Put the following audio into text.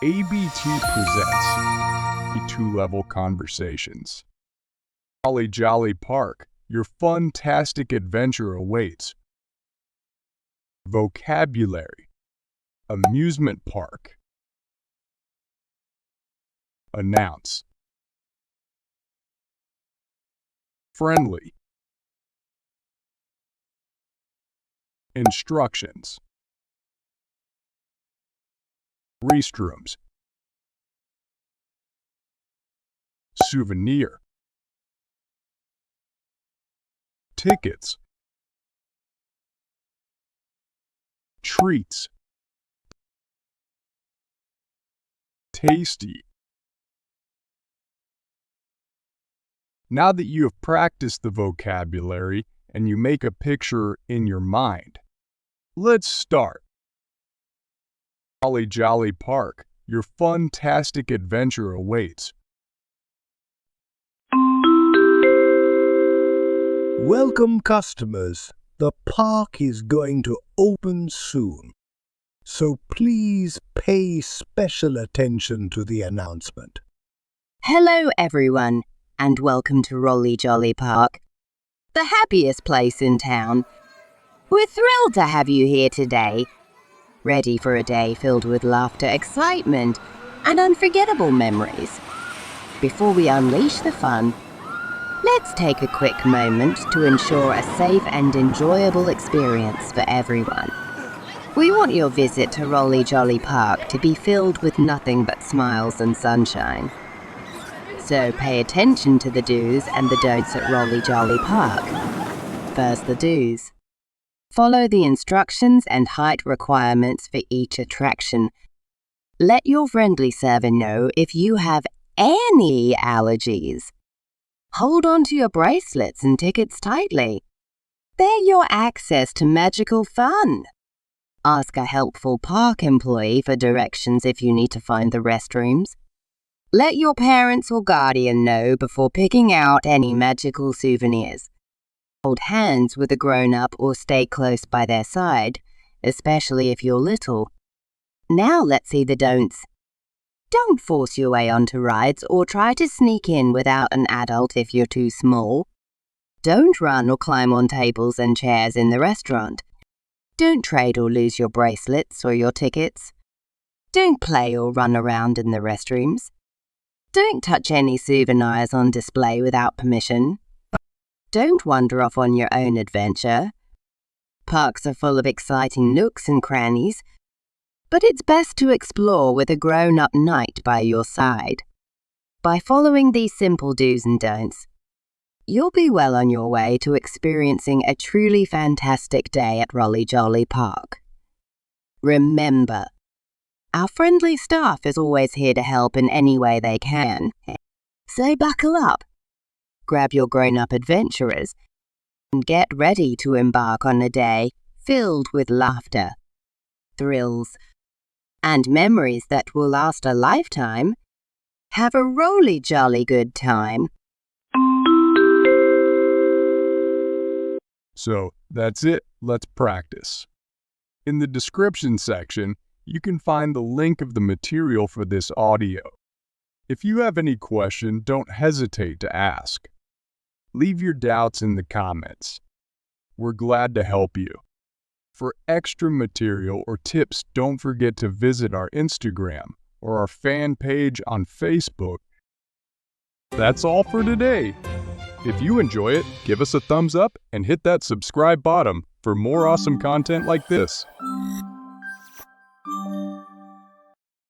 ABT presents a two-level conversations. Holly Jolly Park, your fun-tastic adventure awaits. Vocabulary: amusement park. Announce: friendly. Instructions: restrooms. Souvenir. Tickets. Treats. Tasty. Now that you have practiced the vocabulary and you make a picture in your mind, let's start. Holly Jolly Park, your fun-tastic adventure awaits. Welcome customers. The park is going to open soon, so please pay special attention to the announcement. Hello everyone, and welcome to Rolly Jolly Park, the happiest place in town. We're thrilled to have you here today, ready for a day filled with laughter, excitement, and unforgettable memories. Before we unleash the fun, let's take a quick moment to ensure a safe and enjoyable experience for everyone. We want your visit to Rolly Jolly Park to be filled with nothing but smiles and sunshine. So pay attention to the do's and the don'ts at Rolly Jolly Park. First, the do's. Follow the instructions and height requirements for each attraction. Let your friendly server know if you have any allergies. Hold on to your bracelets and tickets tightly. They're your access to magical fun. Ask a helpful park employee for directions if you need to find the restrooms. Let your parents or guardian know before picking out any magical souvenirs. Hold hands with a grown-up or stay close by their side, especially if you're little. Now let's see the don'ts. Don't force your way onto rides or try to sneak in without an adult if you're too small. Don't run or climb on tables and chairs in the restaurant. Don't trade or lose your bracelets or your tickets. Don't play or run around in the restrooms. Don't touch any souvenirs on display without permission. Don't wander off on your own adventure. Parks are full of exciting nooks and crannies, but it's best to explore with a grown-up knight by your side. By following these simple do's and don'ts, you'll be well on your way to experiencing a truly fantastic day at Rolly Jolly Park. Remember, our friendly staff is always here to help in any way they can. So buckle up, grab your grown-up adventurers, and get ready to embark on a day filled with laughter, thrills, and memories that will last a lifetime. Have a rolly jolly good time. So that's it, let's practice. In the description section, you can find the link of the material for this audio. If you have any question, don't hesitate to ask. Leave your doubts in the comments. We're glad to help you. For extra material or tips, don't forget to visit our Instagram or our fan page on Facebook. That's all for today. If you enjoy it, give us a thumbs up and hit that subscribe button for more awesome content like this.